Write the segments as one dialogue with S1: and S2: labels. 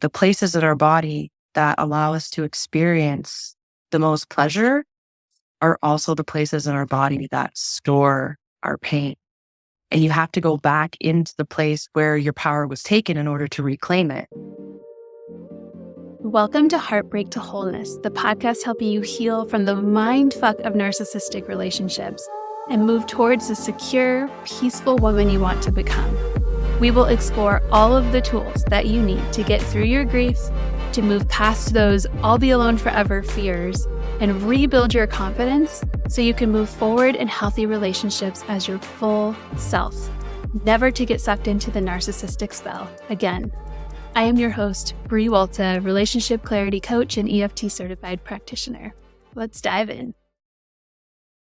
S1: the places in our body that allow us to experience the most pleasure are also the places in our body that store our pain. And you have to go back into the place where your power was taken in order to reclaim it.
S2: Welcome to Heartbreak to Wholeness, the podcast helping you heal from the mindfuck of narcissistic relationships and move towards the secure, peaceful woman you want to become. We will explore all of the tools that you need to get through your grief, to move past those I'll be alone forever fears, and rebuild your confidence so you can move forward in healthy relationships as your full self, never to get sucked into the narcissistic spell again. I am your host, Brie Walta, relationship clarity coach and EFT certified practitioner. Let's dive in.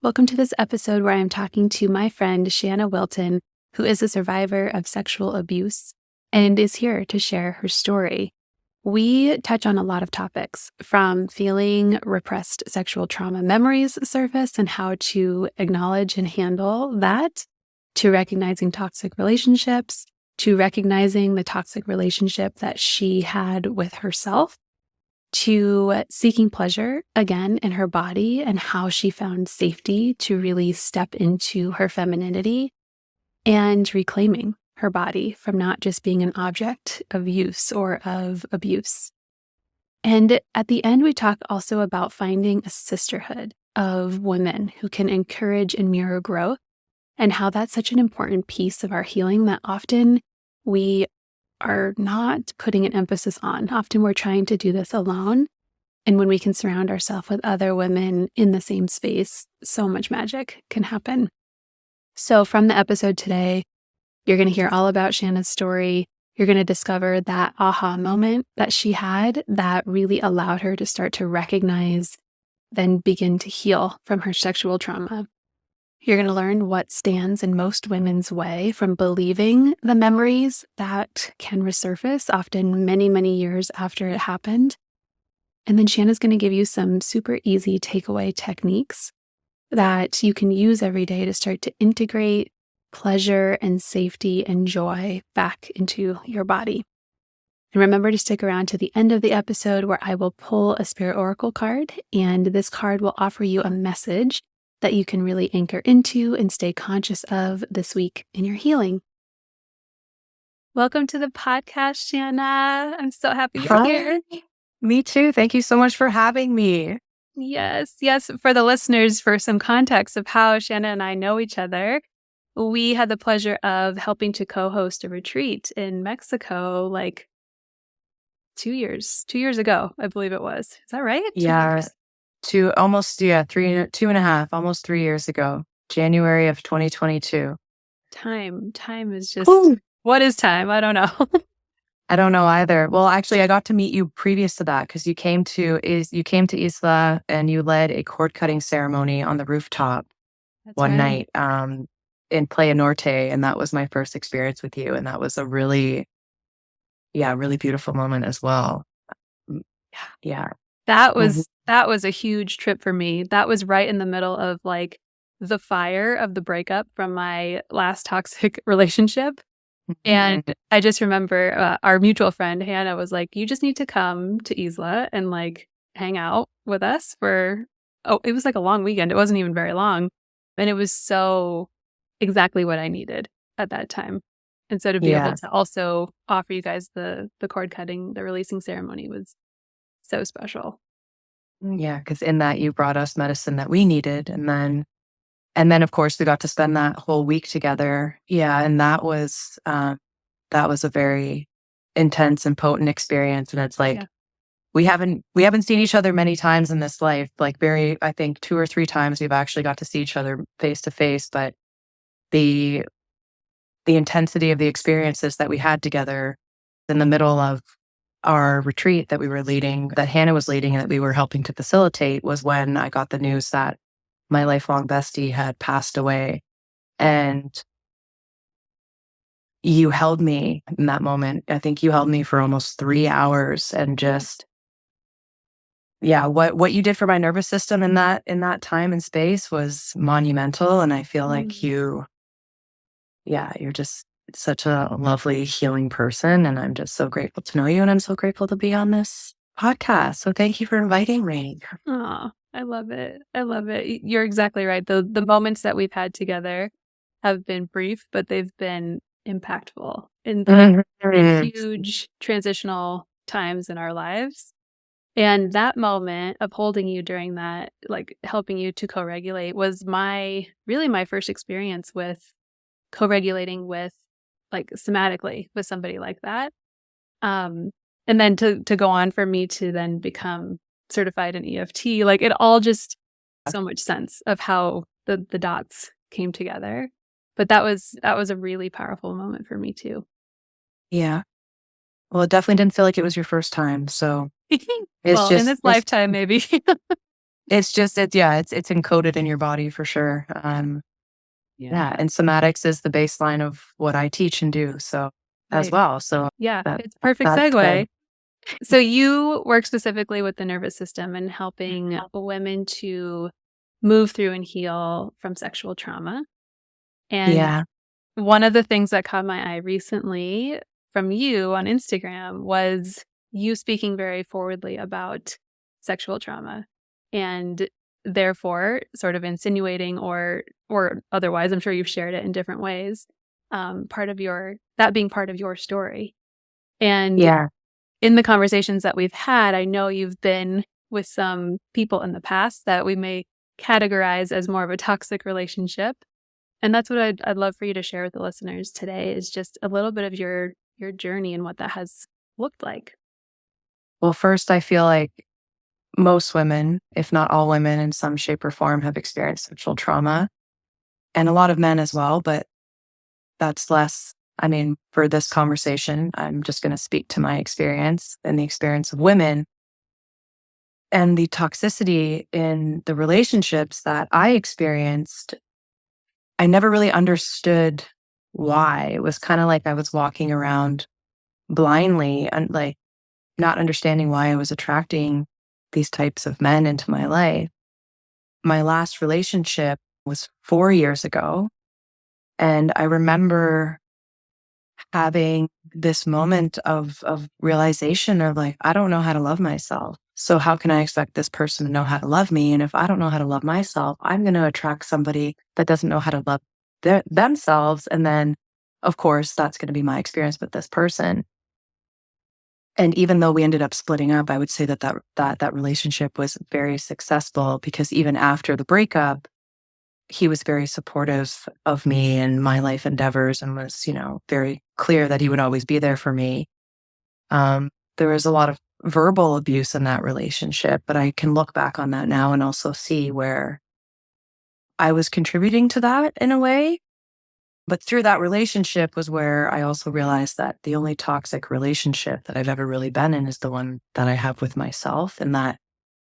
S2: Welcome to this episode where I'm talking to my friend, Shanna Wilton, who is a survivor of sexual abuse and is here to share her story. We touch on a lot of topics, from feeling repressed sexual trauma memories surface and how to acknowledge and handle that, to recognizing toxic relationships, to recognizing the toxic relationship that she had with herself, to seeking pleasure again in her body and how she found safety to really step into her femininity, and reclaiming her body from not just being an object of use or of abuse. And at the end, we talk also about finding a sisterhood of women who can encourage and mirror growth, and how that's such an important piece of our healing that often we are not putting an emphasis on. Often we're trying to do this alone. And when we can surround ourselves with other women in the same space, so much magic can happen. So from the episode today, you're going to hear all about Shanna's story. You're going to discover that aha moment that she had that really allowed her to start to recognize, then begin to heal from her sexual trauma. You're going to learn what stands in most women's way from believing the memories that can resurface often many, many years after it happened. And then Shanna's going to give you some super easy takeaway techniques that you can use every day to start to integrate pleasure and safety and joy back into your body. And remember to stick around to the end of the episode where I will pull a Spirit Oracle card, and this card will offer you a message that you can really anchor into and stay conscious of this week in your healing. Welcome to the podcast, Shanna. I'm so happy you're here.
S1: Me too. Thank you so much for having me.
S2: Yes. For the listeners, for some context of how Shanna and I know each other, we had the pleasure of helping to co-host a retreat in Mexico like 2 years ago, I believe it was. Is that right?
S1: Yeah. 2.5, almost 3 years ago, January of 2022.
S2: Time is just,
S1: Ooh.
S2: What is time? I don't know.
S1: I don't know either. Well, actually, I got to meet you previous to that because you came to Isla and you led a cord cutting ceremony on the rooftop. That's one night in Playa Norte, and that was my first experience with you, and that was a really beautiful moment as well. Yeah.
S2: That was a huge trip for me. That was right in the middle of like the fire of the breakup from my last toxic relationship. And I just remember our mutual friend, Hannah, was like, you just need to come to Isla and like hang out with us it was like a long weekend. It wasn't even very long. And it was so exactly what I needed at that time. And so to be able to also offer you guys the cord cutting, the releasing ceremony was so special.
S1: Yeah, because in that you brought us medicine that we needed. And then of course we got to spend that whole week together. Yeah. And that was a very intense and potent experience. And it's like, we haven't seen each other many times in this life, like I think 2 or 3 times we've actually got to see each other face to face, but the intensity of the experiences that we had together in the middle of our retreat that we were leading, that Hannah was leading and that we were helping to facilitate, was when I got the news that my lifelong bestie had passed away. And you held me in that moment. I think you held me for almost 3 hours, and just, what you did for my nervous system in that time and space was monumental. And I feel like you're just such a lovely, healing person, and I'm just so grateful to know you, and I'm so grateful to be on this podcast. So thank you for inviting me.
S2: Oh, I love it. I love it. You're exactly right. The moments that we've had together have been brief, but they've been impactful in like
S1: Mhm.
S2: huge transitional times in our lives. And that moment of holding you during that, like helping you to co-regulate was really my first experience with co-regulating with like somatically with somebody like that. Um, and then to go on for me to then become certified in EFT, like it all just so much sense of how the dots came together. But that was a really powerful moment for me too.
S1: Yeah. Well, it definitely didn't feel like it was your first time, so it's
S2: Well, in
S1: just
S2: this lifetime, maybe.
S1: it's encoded in your body for sure. Yeah,
S2: Yeah.
S1: and somatics is the baseline of what I teach and do, so as
S2: Right.
S1: well, so
S2: Yeah.
S1: that
S2: It's perfect
S1: that's good.
S2: segue. So you work specifically with the nervous system and helping women to move through and heal from sexual trauma. And
S1: Yeah,
S2: one of the things that caught my eye recently from you on Instagram was you speaking very forwardly about sexual trauma and therefore sort of insinuating or otherwise, I'm sure you've shared it in different ways, part of your that being part of your story. And
S1: yeah.
S2: in the conversations that we've had, I know you've been with some people in the past that we may categorize as more of a toxic relationship. And that's what I'd love for you to share with the listeners today is just a little bit of your journey and what that has looked like.
S1: Well, first, I feel like most women, if not all women in some shape or form, have experienced sexual trauma, and a lot of men as well, but that's less. I mean, for this conversation, I'm just gonna speak to my experience and the experience of women and the toxicity in the relationships that I experienced. I never really understood why. It was kinda like I was walking around blindly and, like, not understanding why I was attracting these types of men into my life. My last relationship was 4 years ago, and I remember having this moment of realization of, like, I don't know how to love myself. So how can I expect this person to know how to love me? And if I don't know how to love myself, I'm gonna attract somebody that doesn't know how to love themselves, and then, of course, that's gonna be my experience with this person. And even though we ended up splitting up, I would say that relationship was very successful because even after the breakup, he was very supportive of me and my life endeavors and was, very clear that he would always be there for me. There was a lot of verbal abuse in that relationship, but I can look back on that now and also see where I was contributing to that in a way. But through that relationship was where I also realized that the only toxic relationship that I've ever really been in is the one that I have with myself, and that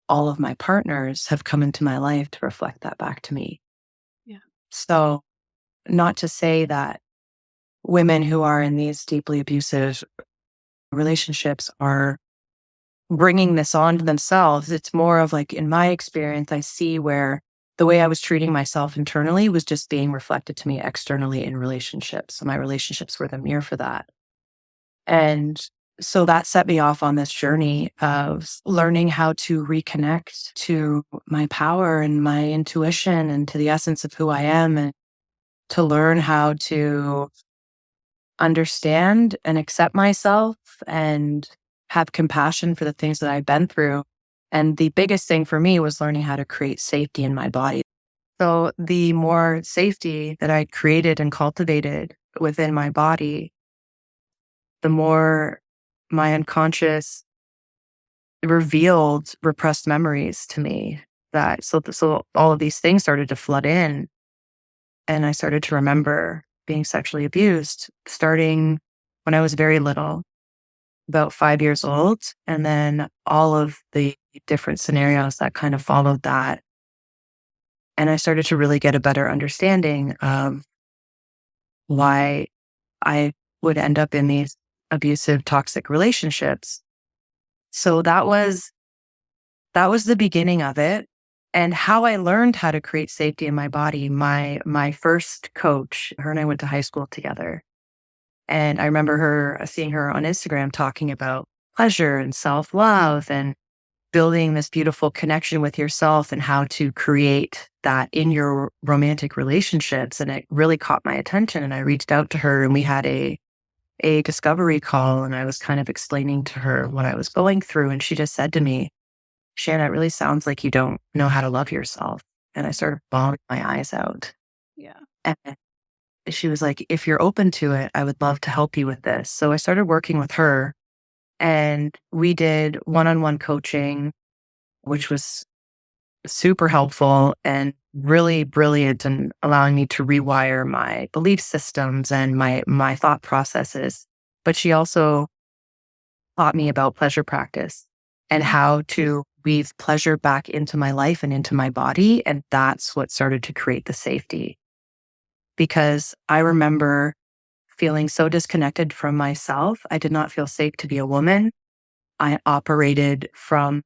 S1: all of my partners have come into my life to reflect that back to me.
S2: Yeah.
S1: So, not to say that women who are in these deeply abusive relationships are bringing this on to themselves. It's more of like, in my experience, I see where the way I was treating myself internally was just being reflected to me externally in relationships. So my relationships were the mirror for that. And so that set me off on this journey of learning how to reconnect to my power and my intuition and to the essence of who I am, and to learn how to understand and accept myself and have compassion for the things that I've been through. And the biggest thing for me was learning how to create safety in my body. So the more safety that I created and cultivated within my body, the more my unconscious revealed repressed memories to me, that so all of these things started to flood in, and I started to remember being sexually abused starting when I was very little, about 5 years old, and then all of the different scenarios that kind of followed that. And I started to really get a better understanding of why I would end up in these abusive, toxic relationships. So that was the beginning of it. And how I learned how to create safety in my body, my first coach, her and I went to high school together. And I remember seeing her on Instagram talking about pleasure and self-love and building this beautiful connection with yourself and how to create that in your romantic relationships. And it really caught my attention. And I reached out to her and we had a discovery call, and I was kind of explaining to her what I was going through. And she just said to me, Shanna, it really sounds like you don't know how to love yourself. And I started bawling my eyes out.
S2: Yeah.
S1: And she was like, if you're open to it, I would love to help you with this. So I started working with her and we did one-on-one coaching, which was super helpful and really brilliant in allowing me to rewire my belief systems and my thought processes. But she also taught me about pleasure practice and how to weave pleasure back into my life and into my body. And that's what started to create the safety. Because I remember feeling so disconnected from myself. I did not feel safe to be a woman. I operated from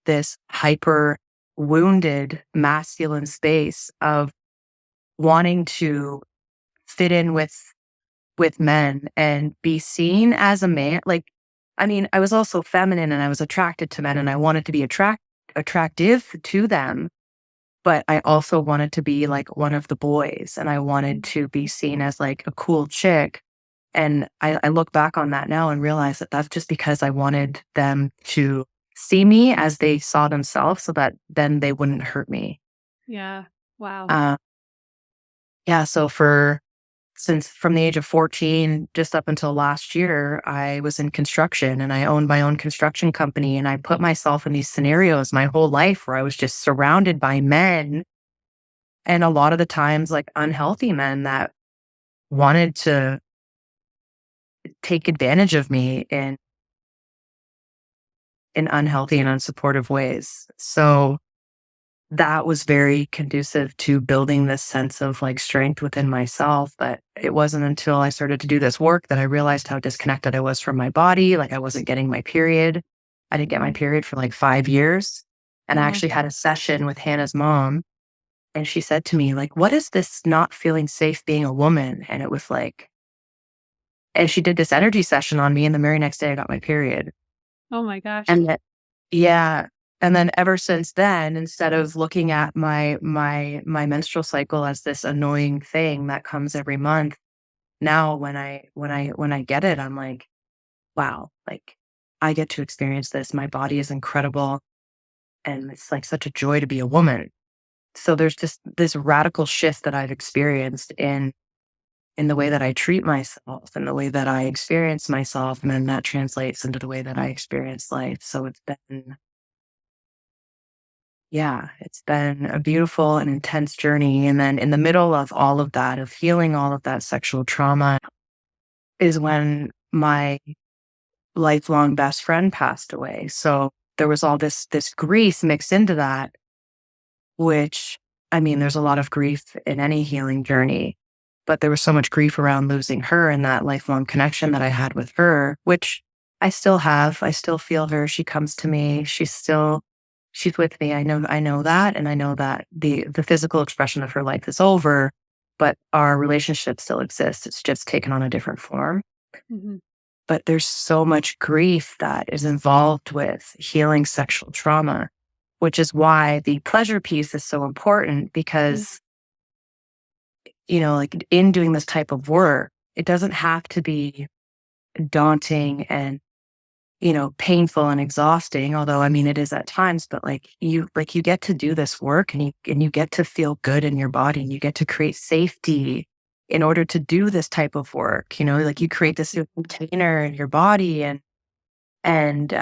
S1: this hyper wounded masculine space of wanting to fit in with men and be seen as a man. Like, I mean, I was also feminine and I was attracted to men and I wanted to be attractive to them. But I also wanted to be like one of the boys and I wanted to be seen as like a cool chick. And I look back on that now and realize that that's just because I wanted them to see me as they saw themselves so that then they wouldn't hurt me.
S2: Yeah. Wow.
S1: Uh, yeah. So since from the age of 14, just up until last year, I was in construction and I owned my own construction company. And I put myself in these scenarios my whole life where I was just surrounded by men. And a lot of the times, like unhealthy men that wanted to take advantage of me in unhealthy and unsupportive ways. So that was very conducive to building this sense of like strength within myself. But it wasn't until I started to do this work that I realized how disconnected I was from my body. Like I wasn't getting my period. I didn't get my period for like 5 years. And I
S2: Wow.
S1: actually had a session with Hannah's mom. And she said to me, like, what is this not feeling safe being a woman? And it was like, and she did this energy session on me. And the very next day I got my period.
S2: Oh my gosh.
S1: And that, yeah. And then ever since then, instead of looking at my menstrual cycle as this annoying thing that comes every month, now when I get it, I'm like, wow, like I get to experience this. My body is incredible. And it's like such a joy to be a woman. So there's just this radical shift that I've experienced in the way that I treat myself and the way that I experience myself. And then that translates into the way that I experience life. So it's been a beautiful and intense journey. And then in the middle of all of that, of healing all of that sexual trauma, is when my lifelong best friend passed away. So there was all this grief mixed into that, which, I mean, there's a lot of grief in any healing journey, but there was so much grief around losing her and that lifelong connection that I had with her, which I still have. I still feel her. She comes to me. She's with me. I know that. And I know that the physical expression of her life is over, but our relationship still exists. It's just taken on a different form.
S2: Hmm.
S1: But there's so much grief that is involved with healing sexual trauma, which is why the pleasure piece is so important because, like in doing this type of work, it doesn't have to be daunting and, painful and exhausting. Although, I mean, it is at times, but like you get to do this work and you get to feel good in your body and you get to create safety in order to do this type of work, like you create this container in your body and, and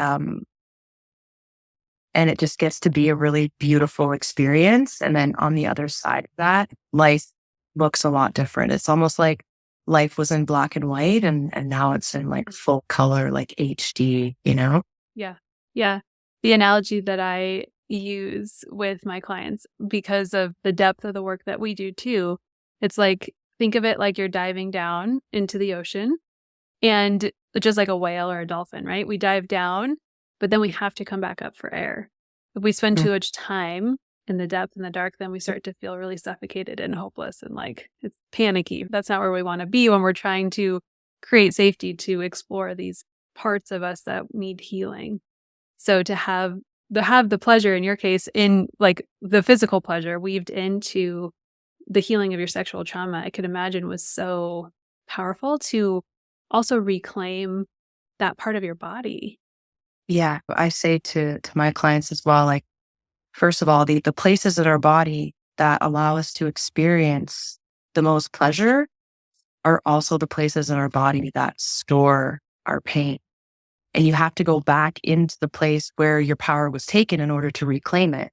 S1: it just gets to be a really beautiful experience. And then on the other side of that, life looks a lot different. It's almost like life was in black and white and now it's in like full color, like HD.
S2: Yeah. Yeah. The analogy that I use with my clients because of the depth of the work that we do too, it's like, think of it like you're diving down into the ocean and just like a whale or a dolphin, right? We dive down, but then we have to come back up for air. If we spend
S1: Mm.
S2: too much time in the depth and the dark, then we start to feel really suffocated and hopeless and like it's panicky. That's not where we want to be when we're trying to create safety to explore these parts of us that need healing. So to have the pleasure in your case in like the physical pleasure weaved into the healing of your sexual trauma, I could imagine was so powerful to also reclaim that part of your body.
S1: Yeah, I say to my clients as well, like, first of all, the places in our body that allow us to experience the most pleasure are also the places in our body that store our pain. And you have to go back into the place where your power was taken in order to reclaim it.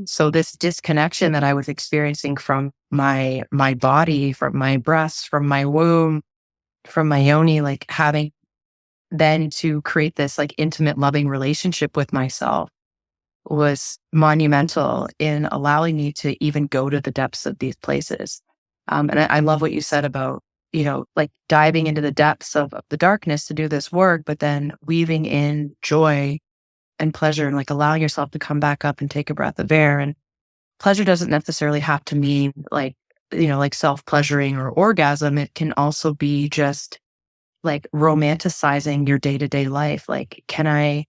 S1: So this disconnection that I was experiencing from my body, from my breasts, from my womb, from my yoni, like having then to create this like intimate, loving relationship with myself was monumental in allowing me to even go to the depths of these places. And I love what you said about, like diving into the depths of the darkness to do this work, but then weaving in joy and pleasure and like allowing yourself to come back up and take a breath of air. And pleasure doesn't necessarily have to mean like, like self pleasuring or orgasm. It can also be just like romanticizing your day to day life. Like, can I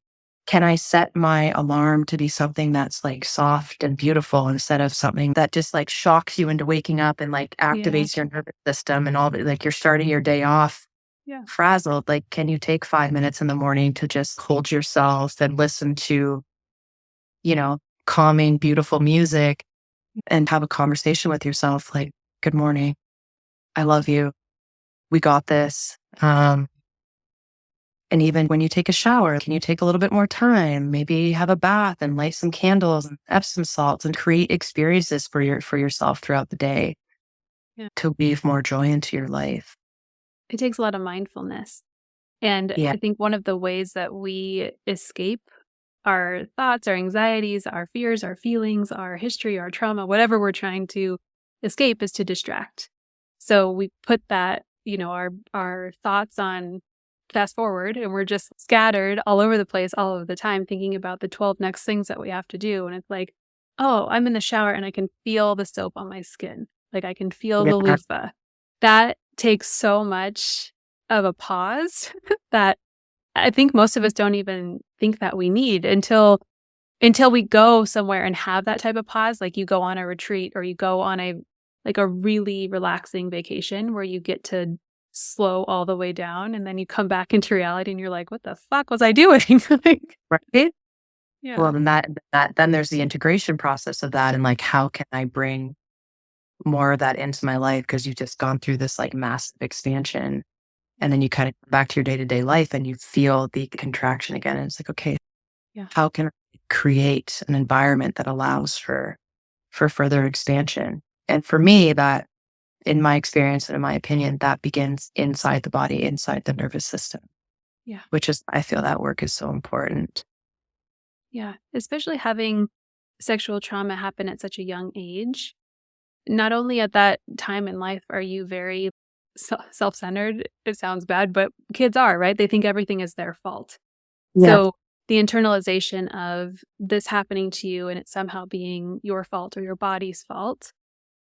S1: set my alarm to be something that's like soft and beautiful instead of something that just like shocks you into waking up and like
S2: Yeah.
S1: activates your nervous system and all that, like you're starting your day off
S2: Yeah.
S1: frazzled. Like, can you take 5 minutes in the morning to just hold yourself and listen to, you know, calming, beautiful music and have a conversation with yourself? Like, good morning. I love you. We got this. And even when you take a shower, can you take a little bit more time? Maybe have a bath and light some candles and Epsom salts and create experiences for yourself throughout the day
S2: Yeah.
S1: to weave more joy into your life.
S2: It takes a lot of mindfulness. And
S1: Yeah.
S2: I think one of the ways that we escape our thoughts, our anxieties, our fears, our feelings, our history, our trauma, whatever we're trying to escape is to distract. So we put that, our thoughts on fast forward and we're just scattered all over the place all of the time thinking about the 12 next things that we have to do. And it's like, oh, I'm in the shower and I can feel the soap on my skin. Like I can feel the
S1: Yeah.
S2: loofah. That takes so much of a pause that I think most of us don't even think that we need until we go somewhere and have that type of pause, like you go on a retreat or you go on a really relaxing vacation where you get to slow all the way down and then you come back into reality and you're like, "What the fuck was I doing?" Like,
S1: Right. Well,
S2: yeah.
S1: then there's the integration process of that. And like, how can I bring more of that into my life? Because you've just gone through this like massive expansion. And then you kind of come back to your day to day life and you feel the contraction again. And it's like, okay,
S2: Yeah.
S1: how can I create an environment that allows for further expansion? And for me, that in my experience and in my opinion, that begins inside the body, inside the nervous system,
S2: Yeah.
S1: which is I feel that work is so important.
S2: Yeah. Especially having sexual trauma happen at such a young age. Not only at that time in life are you very self-centered. It sounds bad, but kids are, right? They think everything is their fault.
S1: Yeah.
S2: So the internalization of this happening to you and it somehow being your fault or your body's fault,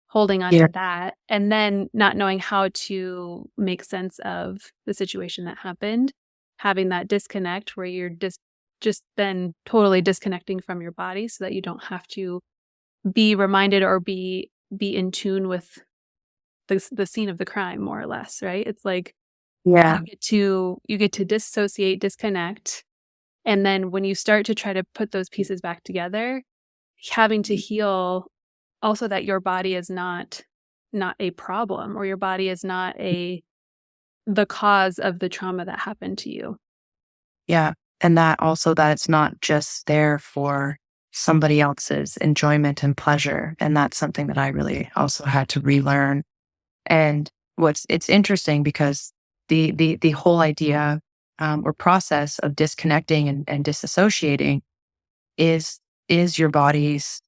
S2: holding on
S1: Yeah.
S2: to that, and then not knowing how to make sense of the situation that happened, having that disconnect where you're just then totally disconnecting from your body so that you don't have to be reminded or be in tune with the scene of the crime more or less, right? It's like
S1: Yeah.
S2: you get to dissociate, disconnect, and then when you start to try to put those pieces back together, having to heal also that your body is not a problem or your body is not the cause of the trauma that happened to you.
S1: Yeah. And that also that it's not just there for somebody else's enjoyment and pleasure. And that's something that I really also had to relearn. And it's interesting because the whole idea or process of disconnecting and disassociating is is your body's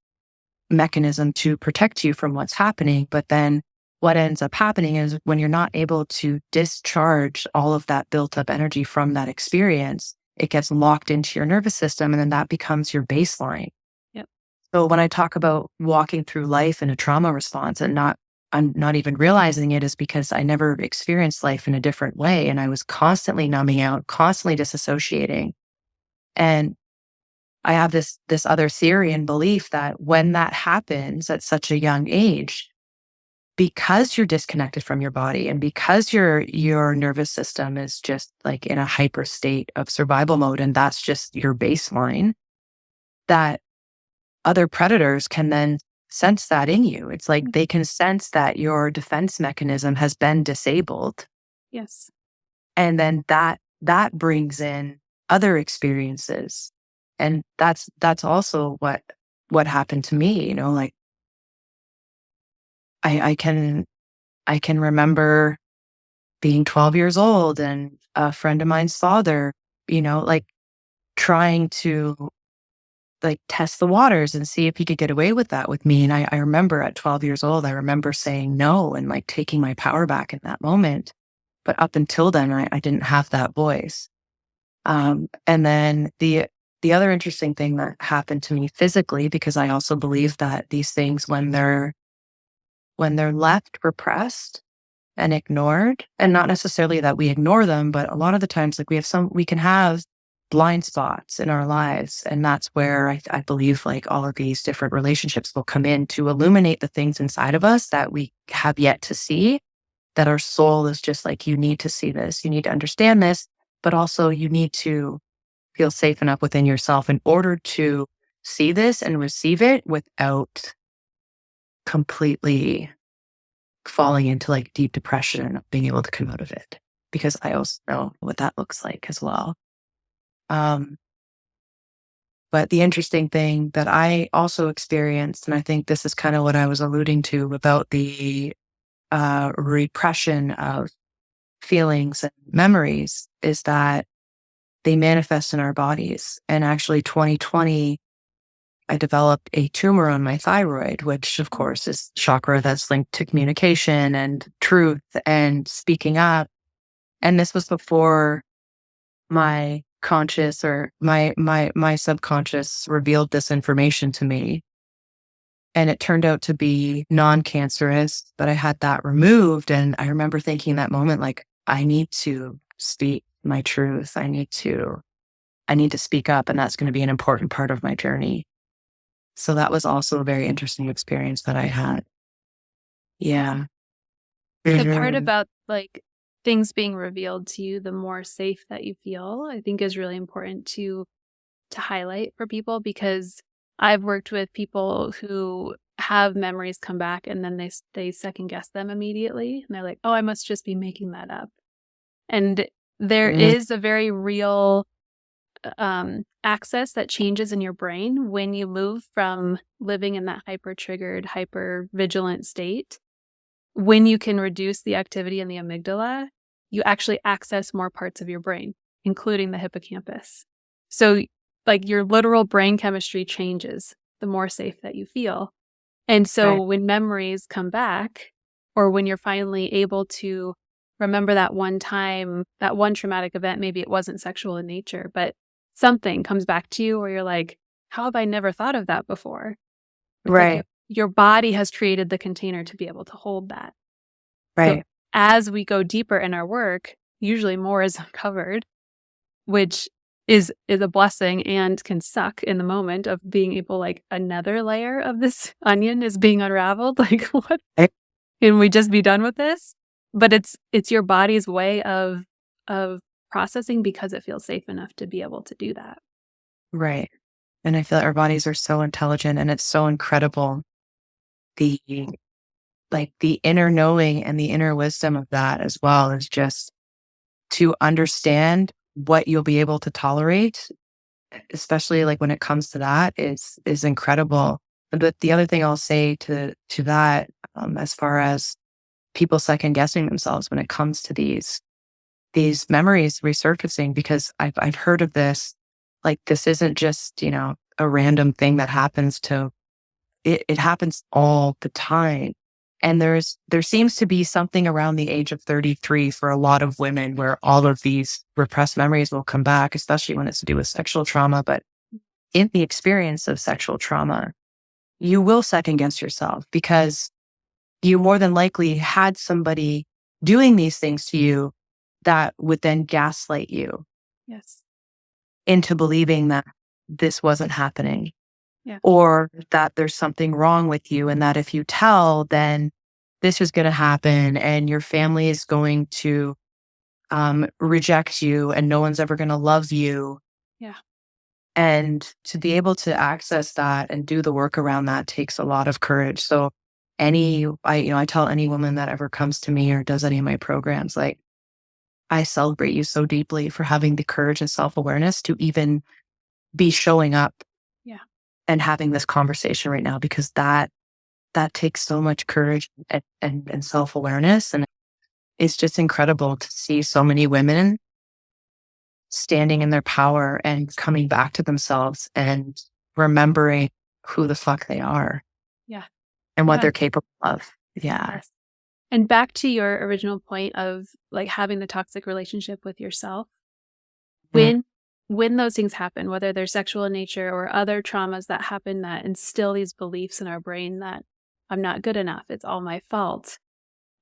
S1: mechanism to protect you from what's happening. But then what ends up happening is when you're not able to discharge all of that built up energy from that experience, it gets locked into your nervous system and then that becomes your baseline.
S2: Yep.
S1: So when I talk about walking through life in a trauma response and not I'm not even realizing it is because I never experienced life in a different way. And I was constantly numbing out, constantly disassociating. And I have this other theory and belief that when that happens at such a young age, because you're disconnected from your body and because your nervous system is just like in a hyper state of survival mode, and that's just your baseline, that other predators can then sense that in you. It's like they can sense that your defense mechanism has been disabled.
S2: Yes.
S1: And then that brings in other experiences. And that's also what happened to me, like I I can remember being 12 years old and a friend of mine's father, like trying to like test the waters and see if he could get away with that with me. And I remember at 12 years old, I remember saying no and like taking my power back in that moment. But up until then, I didn't have that voice. And then the other interesting thing that happened to me physically, because I also believe that these things, when they're left repressed and ignored, and not necessarily that we ignore them, but a lot of the times, like we can have blind spots in our lives. And that's where I believe like all of these different relationships will come in to illuminate the things inside of us that we have yet to see, that our soul is just like, you need to see this, you need to understand this, but also you need to feel safe enough within yourself in order to see this and receive it without completely falling into like deep depression and not being able to come out of it. Because I also know what that looks like as well. But the interesting thing that I also experienced, and I think this is kind of what I was alluding to about the repression of feelings and memories, is that they manifest in our bodies. And actually, 2020, I developed a tumor on my thyroid, which of course is chakra that's linked to communication and truth and speaking up. And this was before my conscious or my subconscious revealed this information to me. And it turned out to be non-cancerous, but I had that removed. And I remember thinking in that moment, like, I need to speak my truth. I need to speak up, and that's going to be an important part of my journey. So that was also a very interesting experience that I had. Yeah.
S2: The part
S1: Mhm.
S2: about like things being revealed to you, the more safe that you feel, I think is really important to highlight for people, because I've worked with people who have memories come back and then they second guess them immediately, and they're like, "Oh, I must just be making that up." And there
S1: Mhm.
S2: is a very real access that changes in your brain when you move from living in that hyper triggered, hyper vigilant state. When you can reduce the activity in the amygdala, you actually access more parts of your brain, including the hippocampus. So, like, your literal brain chemistry changes the more safe that you feel. And so,
S1: Right.
S2: when memories come back, or when you're finally able to remember that one time, that one traumatic event, maybe it wasn't sexual in nature, but something comes back to you where you're like, how have I never thought of that before? It's like
S1: Right.
S2: your body has created the container to be able to hold that. So
S1: Right.
S2: as we go deeper in our work, usually more is uncovered, which is a blessing and can suck in the moment of being able, like, another layer of this onion is being unraveled. Like, what?
S1: Right.
S2: Can we just be done with this? But it's your body's way of processing, because it feels safe enough to be able to do that.
S1: Right. And I feel like our bodies are so intelligent, and it's so incredible, the the inner knowing and the inner wisdom of that as well, is just to understand what you'll be able to tolerate, especially like when it comes to that, is incredible. But the other thing I'll say to that, as far as people second guessing themselves when it comes to these memories resurfacing, because I've heard of this, like this isn't just, a random thing that happens to it happens all the time. And there seems to be something around the age of 33 for a lot of women where all of these repressed memories will come back, especially when it's to do with sexual trauma. But in the experience of sexual trauma, you will second guess yourself, because you more than likely had somebody doing these things to you that would then gaslight you
S2: Yes.
S1: into believing that this wasn't happening,
S2: Yeah.
S1: or that there's something wrong with you, and that if you tell, then this is going to happen and your family is going to reject you and no one's ever going to love you.
S2: Yeah.
S1: And to be able to access that and do the work around that takes a lot of courage. So I tell any woman that ever comes to me or does any of my programs, like, I celebrate you so deeply for having the courage and self-awareness to even be showing up
S2: Yeah.
S1: and having this conversation right now, because that takes so much courage and self-awareness. And it's just incredible to see so many women standing in their power and coming back to themselves and remembering who the fuck they are
S2: Yeah.
S1: and what
S2: Yeah.
S1: they're capable of. Yeah.
S2: Yes. And back to your original point of like having the toxic relationship with yourself,
S1: Mm.
S2: when those things happen, whether they're sexual in nature or other traumas that happen that instill these beliefs in our brain that I'm not good enough, it's all my fault.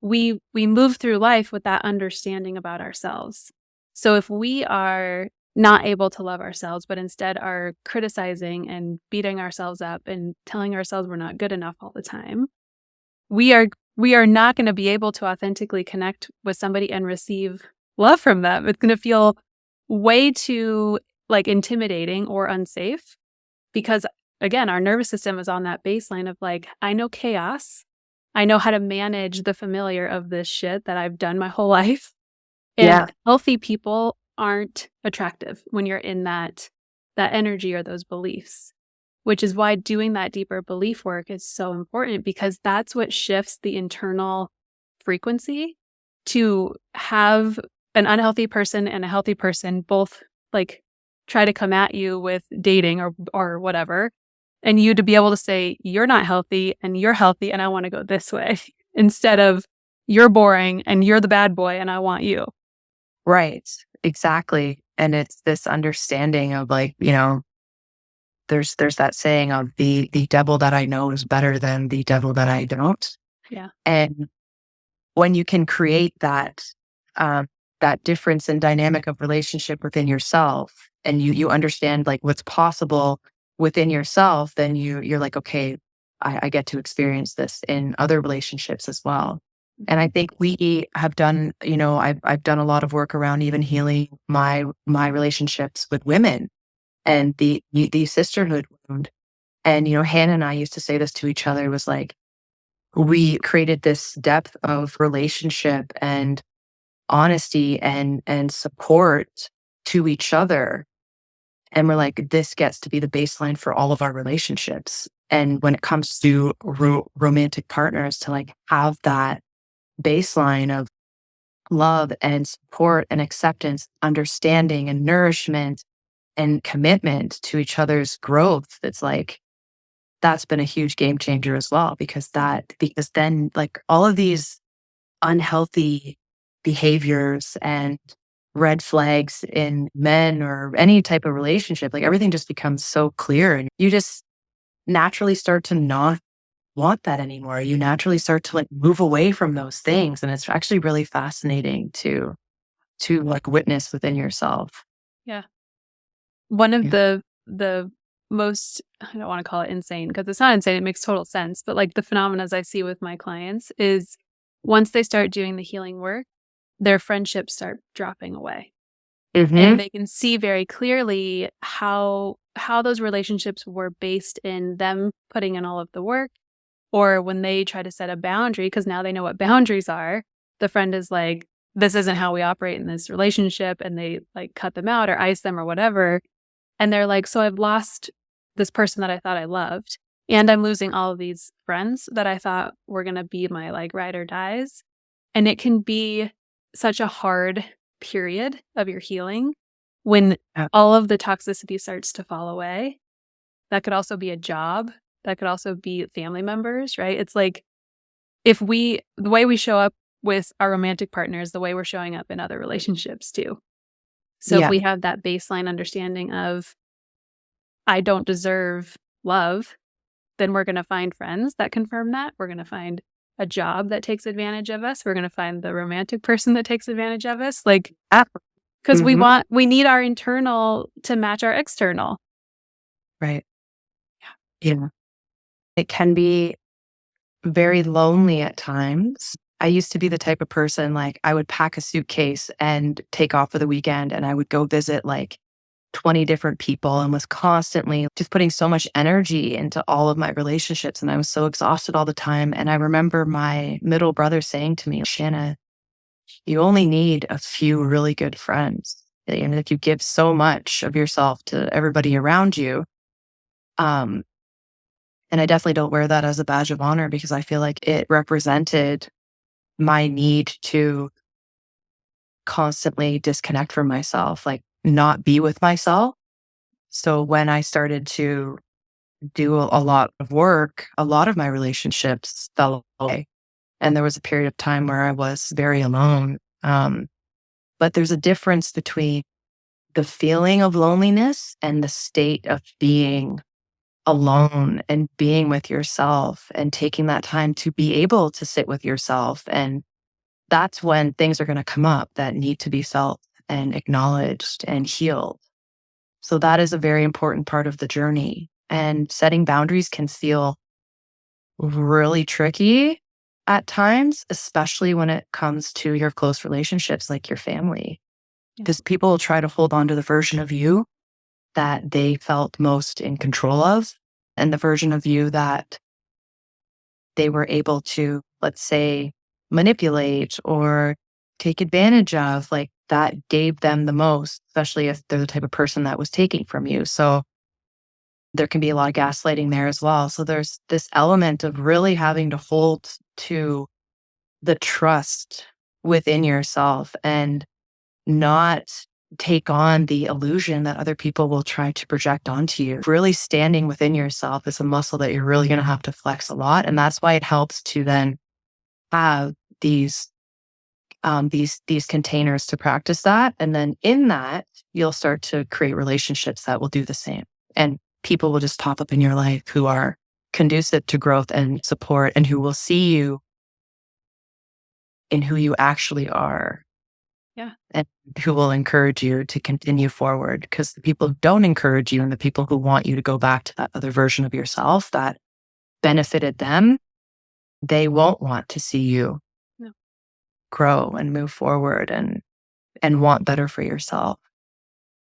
S2: We move through life with that understanding about ourselves. So if we are not able to love ourselves, but instead are criticizing and beating ourselves up and telling ourselves we're not good enough all the time, we are not going to be able to authentically connect with somebody and receive love from them. It's going to feel way too like intimidating or unsafe because again, our nervous system is on that baseline of like, I know chaos. I know how to manage the familiar of this shit that I've done my whole life. And
S1: Yeah.
S2: healthy people aren't attractive when you're in that energy or those beliefs, which is why doing that deeper belief work is so important, because that's what shifts the internal frequency to have an unhealthy person and a healthy person both like try to come at you with dating or whatever, and you to be able to say, you're not healthy and you're healthy and I want to go this way instead of you're boring and you're the bad boy and I want you.
S1: Right. Exactly. And it's this understanding of, like, there's that saying of the devil that I know is better than the devil that I don't.
S2: Yeah.
S1: And when you can create um, that difference in dynamic of relationship within yourself, and you understand like what's possible within yourself, then you're like, okay, I get to experience this in other relationships as well. And I think we have done, I've done a lot of work around even healing my relationships with women and the sisterhood wound. And Hannah and I used to say this to each other, was like, we created this depth of relationship and honesty and support to each other. And we're like, this gets to be the baseline for all of our relationships. And when it comes to romantic partners, to like have that baseline of love and support and acceptance, understanding and nourishment and commitment to each other's growth, it's like, that's been a huge game changer as well, because then like all of these unhealthy behaviors and red flags in men or any type of relationship, like everything just becomes so clear, and you just naturally start to not want that anymore. You naturally start to like move away from those things. And it's actually really fascinating to like witness within yourself.
S2: Yeah. One of
S1: Yeah.
S2: the most, I don't want to call it insane because it's not insane, it makes total sense, but like the phenomena I see with my clients is once they start doing the healing work, their friendships start dropping away. And
S1: Hmm.
S2: they can see very clearly how those relationships were based in them putting in all of the work, or when they try to set a boundary because now they know what boundaries are, the friend is like, this isn't how we operate in this relationship, and they like cut them out or ice them or whatever. And they're like, so I've lost this person that I thought I loved, and I'm losing all of these friends that I thought were going to be my like ride or dies. And it can be such a hard period of your healing when
S1: Yeah.
S2: all of the toxicity starts to fall away. That could also be a job. That could also be family members, right? It's like the way we show up with our romantic partners, the way we're showing up in other relationships too. So if
S1: Yeah.
S2: we have that baseline understanding of, I don't deserve love, then we're going to find friends that confirm that. We're going to find a job that takes advantage of us. We're going to find the romantic person that takes advantage of us. Like,
S1: Ah,
S2: because
S1: mhm,
S2: we need our internal to match our external.
S1: right. Yeah. It can be very lonely at times. I used to be the type of person, like, I would pack a suitcase and take off for the weekend, and I would go visit, like, 20 different people, and was constantly just putting so much energy into all of my relationships, and I was so exhausted all the time, and I remember my middle brother saying to me, "Shanna, you only need a few really good friends. And if you give so much of yourself to everybody around you," um, and I definitely don't wear that as a badge of honor because I feel like it represented my need to constantly disconnect from myself, like, not be with myself. So when I started to do a lot of work, a lot of my relationships fell away. And there was a period of time where I was very alone. But there's a difference between the feeling of loneliness and the state of being alone and being with yourself and taking that time to be able to sit with yourself. And that's when things are going to come up that need to be felt and acknowledged and healed. So that is a very important part of the journey. And setting boundaries can feel really tricky at times, especially when it comes to your close relationships like your family,
S2: Yeah.
S1: because people will try to hold on to the version of you that they felt most in control of and the version of you that they were able to, let's say, manipulate or take advantage of, like that gave them the most, especially if they're the type of person that was taking from you. So there can be a lot of gaslighting there as well. So there's this element of really having to hold to the trust within yourself and not take on the illusion that other people will try to project onto you. Really standing within yourself is a muscle that you're really going to have to flex a lot. And that's why it helps to then have these these containers to practice that. And then in that, you'll start to create relationships that will do the same. And people will just pop up in your life who are conducive to growth and support and who will see you in who you actually are
S2: Yeah.
S1: and who will encourage you to continue forward. Because the people who don't encourage you and the people who want you to go back to that other version of yourself that benefited them, they won't want to see you
S2: No.
S1: grow and move forward and want better for yourself.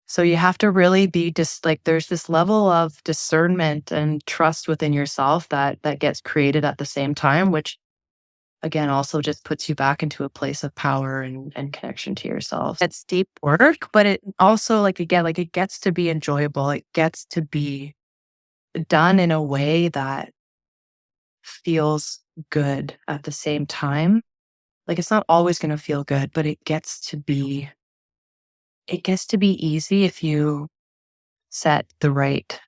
S1: So you have to really be just like there's this level of discernment and trust within yourself that gets created at the same time, which again also just puts you back into a place of power and connection to yourself. It's deep work, but it also like again, like it gets to be enjoyable. It gets to be done in a way that feels good at the same time. Like it's not always going to feel good, but it gets to be easy if you set the right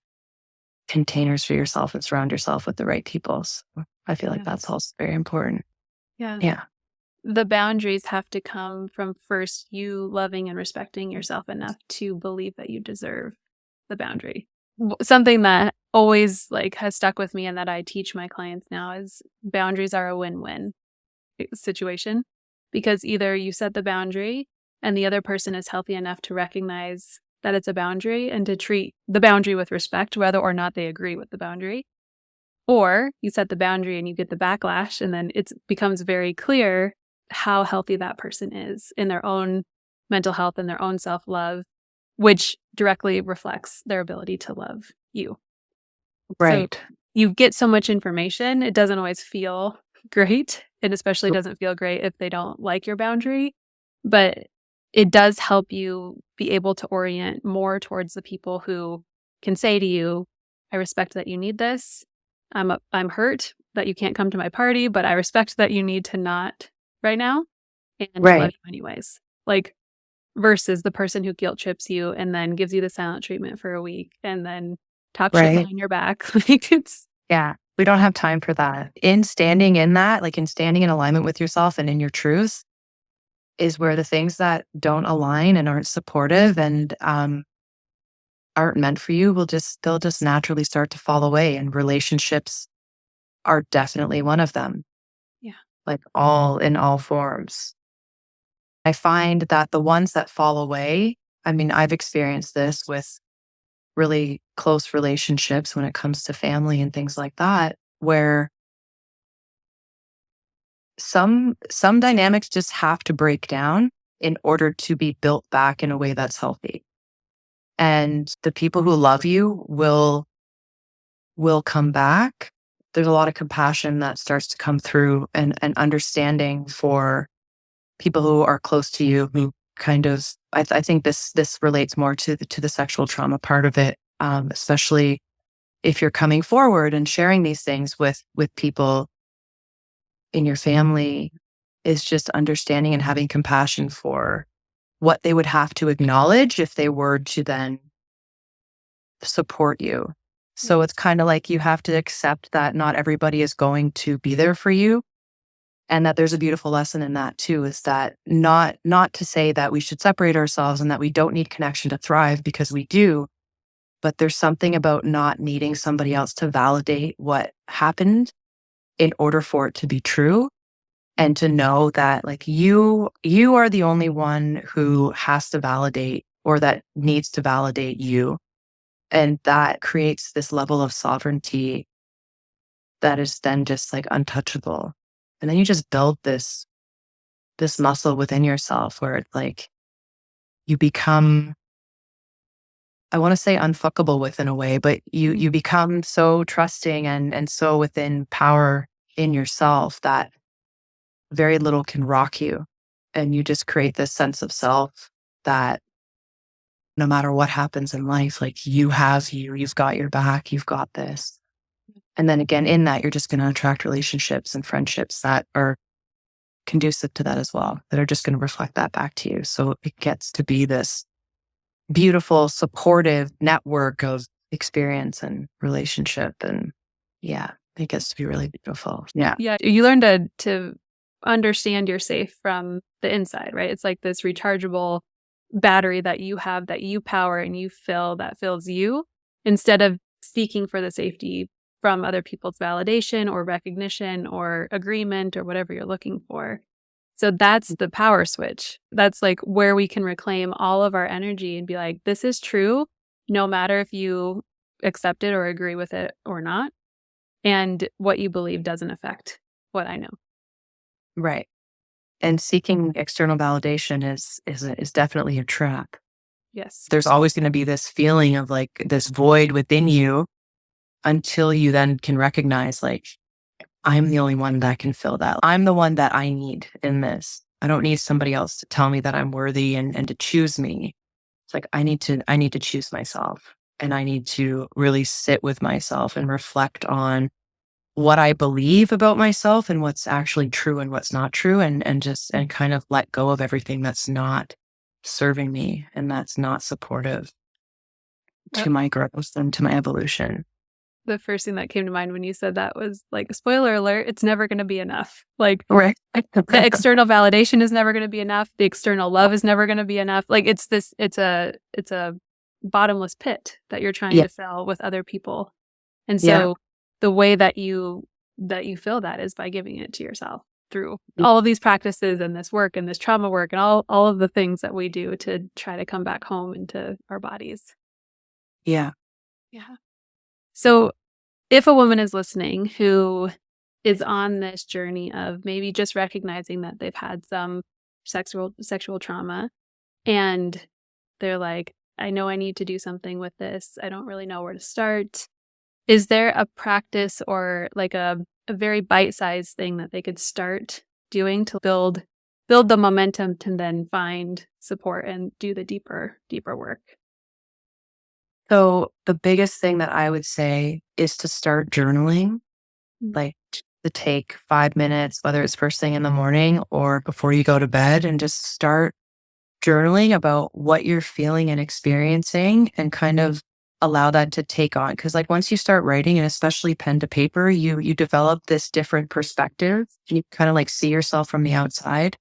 S1: containers for yourself and surround yourself with the right people. So I feel like that's
S2: Yes.
S1: also very important.
S2: Yeah.
S1: Yeah.
S2: The boundaries have to come from first you loving and respecting yourself enough to believe that you deserve the boundary. Something that always like has stuck with me and that I teach my clients now is boundaries are a win-win situation because either you set the boundary and the other person is healthy enough to recognize that it's a boundary and to treat the boundary with respect, whether or not they agree with the boundary. Or you set the boundary and you get the backlash, and then it becomes very clear how healthy that person is in their own mental health and their own self love, which directly reflects their ability to love you. So
S1: Right.
S2: you get so much information, it doesn't always feel great. It especially doesn't feel great if they don't like your boundary, but it does help you be able to orient more towards the people who can say to you, I respect that you need this. I'm hurt that you can't come to my party, but I respect that you need to not right now, and I love
S1: Right.
S2: you anyways. Like versus the person who guilt trips you and then gives you the silent treatment for a week and then talk shit
S1: Right.
S2: behind your back. Like it's
S1: Yeah. We don't have time for that. In standing in that, like in standing in alignment with yourself and in your truth is where the things that don't align and aren't supportive and aren't meant for you they'll just naturally start to fall away. And relationships are definitely one of them.
S2: yeah.
S1: like all in all forms. I find that the ones that fall away, I mean, I've experienced this with really close relationships when it comes to family and things like that, where some dynamics just have to break down in order to be built back in a way that's healthy. And the people who love you will come back. There's a lot of compassion that starts to come through, and understanding for people who are close to you who kind of I think this relates more to the sexual trauma part of it, especially if you're coming forward and sharing these things with people in your family, is just understanding and having compassion for what they would have to acknowledge if they were to then support you. So it's kind of like you have to accept that not everybody is going to be there for you. And that there's a beautiful lesson in that too, is that not to say that we should separate ourselves and that we don't need connection to thrive, because we do, but there's something about not needing somebody else to validate what happened in order for it to be true. And to know that like you are the only one who has to validate, or that needs to validate you. And that creates this level of sovereignty that is then just like untouchable. And then you just build this muscle within yourself where it's like you become, I want to say unfuckable with in a way, but you become so trusting and so within power in yourself that very little can rock you. And you just create this sense of self that no matter what happens in life, like you've got your back, you've got this. And then again, in that, you're just going to attract relationships and friendships that are conducive to that as well, that are just going to reflect that back to you. So it gets to be this beautiful, supportive network of experience and relationship. And yeah, it gets to be really beautiful. Yeah.
S2: Yeah. You learn to understand you're safe from the inside, right? It's like this rechargeable battery that you have, that you power and you fill, that fills you, instead of seeking for the safety from other people's validation or recognition or agreement or whatever you're looking for. So that's the power switch. That's like where we can reclaim all of our energy and be like, this is true, no matter if you accept it or agree with it or not. And what you believe doesn't affect what I know.
S1: Right. And seeking external validation is definitely a trap.
S2: Yes.
S1: There's always going to be this feeling of like this void within you until you then can recognize like, I'm the only one that can fill that. I'm the one that I need in this. I don't need somebody else to tell me that I'm worthy and to choose me. It's like I need to choose myself, and I need to really sit with myself and reflect on what I believe about myself and what's actually true and what's not true, and kind of let go of everything that's not serving me and that's not supportive to my growth and to my evolution.
S2: The first thing that came to mind when you said that was like, spoiler alert, it's never going to be enough. Like
S1: Right.
S2: the external validation is never going to be enough. The external love is never going to be enough. Like it's a bottomless pit that you're trying
S1: Yeah.
S2: to fill with other people. And
S1: Yeah.
S2: so the way that you fill that is by giving it to yourself through all of these practices and this work and this trauma work and all of the things that we do to try to come back home into our bodies.
S1: Yeah.
S2: Yeah. So if a woman is listening who is on this journey of maybe just recognizing that they've had some sexual trauma, and they're like, I know I need to do something with this, I don't really know where to start. Is there a practice or like a very bite-sized thing that they could start doing to build the momentum to then find support and do the deeper work?
S1: So the biggest thing that I would say is to start journaling,
S2: Mm.
S1: like to take 5 minutes, whether it's first thing in the morning or before you go to bed, and just start journaling about what you're feeling and experiencing, and kind of allow that to take on. Cause like once you start writing, and especially pen to paper, you develop this different perspective. You kind of like see yourself from the outside.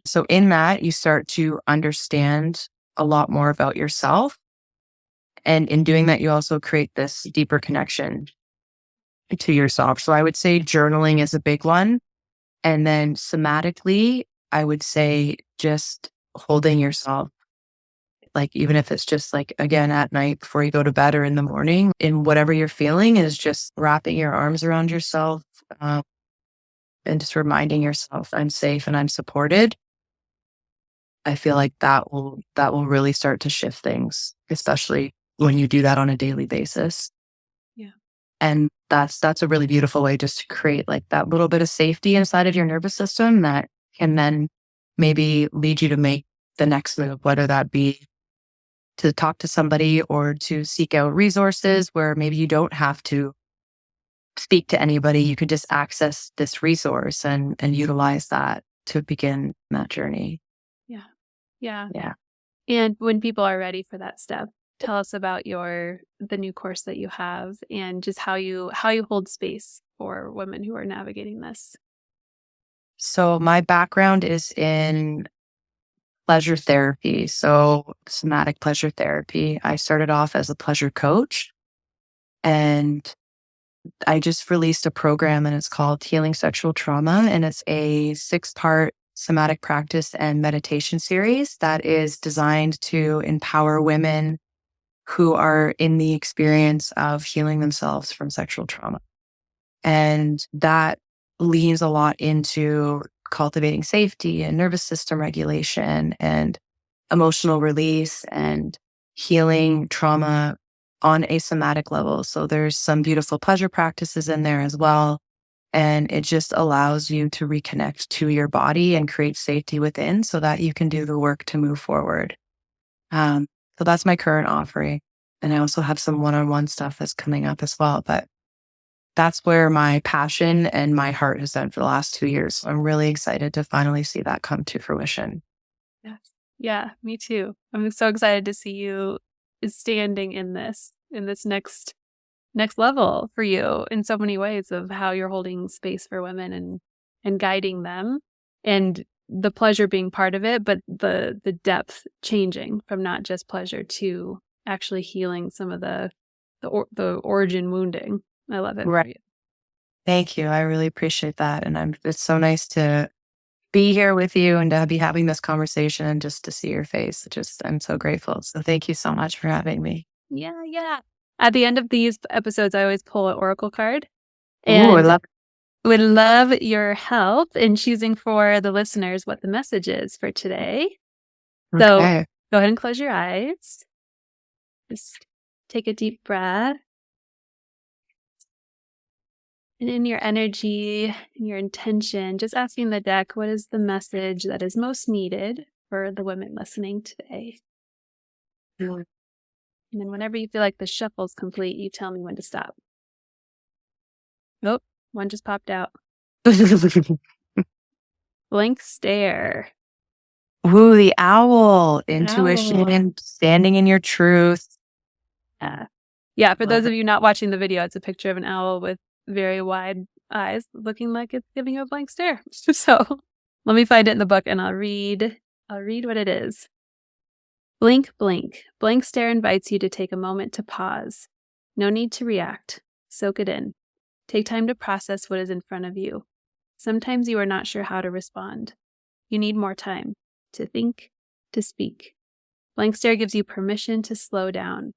S1: So in that, you start to understand a lot more about yourself. And in doing that, you also create this deeper connection to yourself. So I would say journaling is a big one. And then somatically, I would say just holding yourself, like, even if it's just like, again, at night before you go to bed or in the morning, in whatever you're feeling, is just wrapping your arms around yourself, um, and just reminding yourself, I'm safe and I'm supported. I feel like that will really start to shift things, especially when you do that on a daily basis.
S2: Yeah.
S1: And that's a really beautiful way just to create like that little bit of safety inside of your nervous system that can then maybe lead you to make the next move, whether that be to talk to somebody or to seek out resources where maybe you don't have to speak to anybody. You could just access this resource and utilize that to begin that journey.
S2: Yeah. Yeah.
S1: Yeah.
S2: And when people are ready for that step, tell us about the new course that you have and just how you hold space for women who are navigating this.
S1: So my background is in pleasure therapy. So somatic pleasure therapy. I started off as a pleasure coach, and I just released a program, and it's called Healing Sexual Trauma. And it's a 6-part somatic practice and meditation series that is designed to empower women who are in the experience of healing themselves from sexual trauma. And that leans a lot into cultivating safety and nervous system regulation and emotional release and healing trauma on a somatic level. So there's some beautiful pleasure practices in there as well. And it just allows you to reconnect to your body and create safety within so that you can do the work to move forward. Um, so that's my current offering. And I also have some one-on-one stuff that's coming up as well. But that's where my passion and my heart has been for the last 2 years. So I'm really excited to finally see that come to fruition.
S2: Yes. Yeah, me too. I'm so excited to see you standing in this next level for you in so many ways of how you're holding space for women and guiding them, and the pleasure being part of it, but the depth changing from not just pleasure to actually healing some of the origin wounding. I love it for
S1: Right.
S2: you.
S1: Thank you. I really appreciate that. And it's so nice to be here with you and to be having this conversation and just to see your face. I'm so grateful. So thank you so much for having me.
S2: Yeah, yeah. At the end of these episodes, I always pull an oracle card,
S1: Ooh, I
S2: and
S1: love
S2: would love your help in choosing for the listeners what the message is for today.
S1: it.
S2: So
S1: Okay.
S2: go ahead and close your eyes. Just take a deep breath. And in your energy, in your intention, just asking the deck, what is the message that is most needed for the women listening today?
S1: Mm.
S2: And then whenever you feel like the shuffle's complete, you tell me when to stop. Nope, one just popped out. Blank stare.
S1: Ooh, the owl,
S2: Owl.
S1: intuition, standing in your truth.
S2: Yeah, for those
S1: Love
S2: of
S1: it.
S2: you not watching the video, it's a picture of an owl with very wide eyes, looking like it's giving you a blank stare. So let me find it in the book and I'll read what it is. Blink, blink. Blank stare invites you to take a moment to pause. No need to react. Soak it in. Take time to process what is in front of you. Sometimes you are not sure how to respond. You need more time to think, to speak. Blank stare gives you permission to slow down.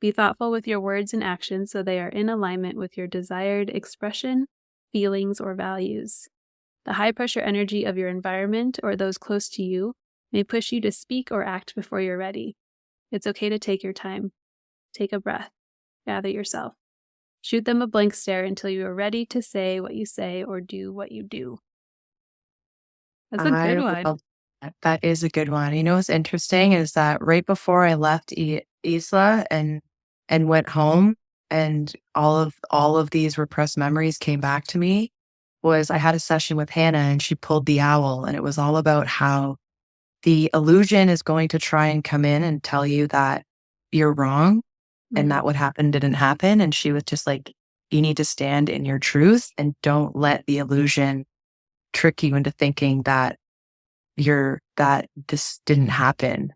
S2: Be thoughtful with your words and actions so they are in alignment with your desired expression, feelings, or values. The high-pressure energy of your environment or those close to you may push you to speak or act before you're ready. It's okay to take your time. Take a breath. Gather yourself. Shoot them a blank stare until you are ready to say what you say or do what you do. That's a
S1: I
S2: good one.
S1: love that. That is a good one. You know what's interesting is that right before I left Isla and went home, and all of these repressed memories came back to me, was I had a session with Hannah and she pulled the owl, and it was all about how the illusion is going to try and come in and tell you that you're wrong and
S2: Mhm.
S1: that what happened didn't happen. And she was just like, you need to stand in your truth and don't let the illusion trick you into thinking that this didn't happen.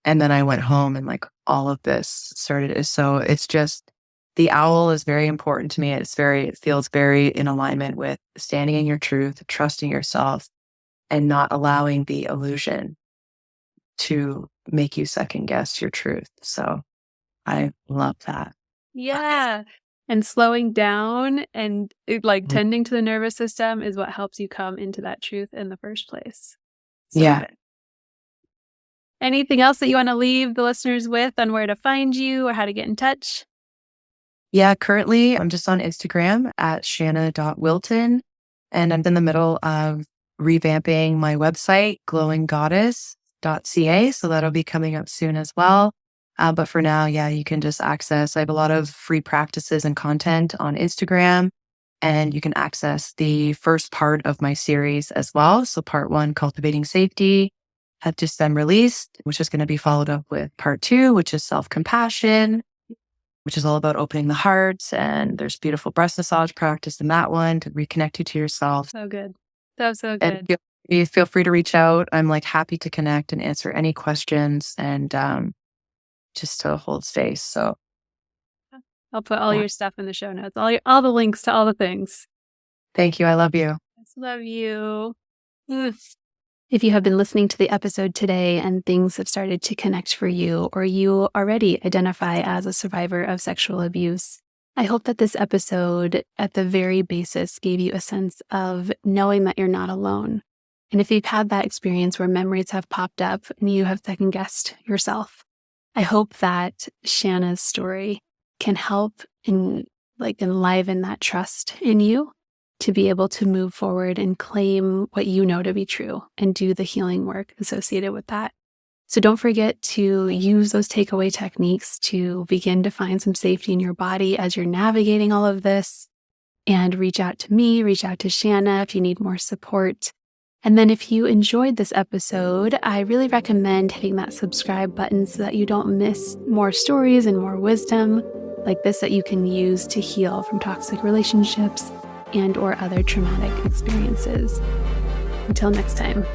S1: And then I went home and like all of this started. So it's just the owl is very important to me. It feels very in alignment with standing in your truth, trusting yourself, and not allowing the illusion to make you second guess your truth. So I love that.
S2: Yeah. And slowing down and like
S1: Mhm.
S2: tending to the nervous system is what helps you come into that truth in the first place. So
S1: Yeah.
S2: good. Anything else that you want to leave the listeners with on where to find you or how to get in touch?
S1: Yeah. Currently, I'm just on Instagram at shanna.wilton. And I'm in the middle of revamping my website, glowinggoddess.ca. So that'll be coming up soon as well. But for now, yeah, you can just access, I have a lot of free practices and content on Instagram. And you can access the first part of my series as well. So part one, cultivating safety, have just been released, which is going to be followed up with part two, which is self-compassion, which is all about opening the heart. And there's beautiful breast massage practice in that one to reconnect you to yourself.
S2: So good. So, so
S1: And
S2: good.
S1: feel free to reach out. I'm like happy to connect and answer any questions and just to hold space. So
S2: I'll put all
S1: yeah,
S2: your stuff in the show notes, all the links to all the things.
S1: thank you. I love you.
S2: I just love you. Ugh. If you have been listening to the episode today and things have started to connect for you, or you already identify as a survivor of sexual abuse, I hope that this episode, at the very basis, gave you a sense of knowing that you're not alone. And if you've had that experience where memories have popped up and you have second guessed yourself, I hope that Shanna's story can help enliven that trust in you to be able to move forward and claim what you know to be true and do the healing work associated with that. So don't forget to use those takeaway techniques to begin to find some safety in your body as you're navigating all of this, and reach out to me, reach out to Shanna if you need more support. And then if you enjoyed this episode, I really recommend hitting that subscribe button so that you don't miss more stories and more wisdom like this that you can use to heal from toxic relationships and or other traumatic experiences. Until next time.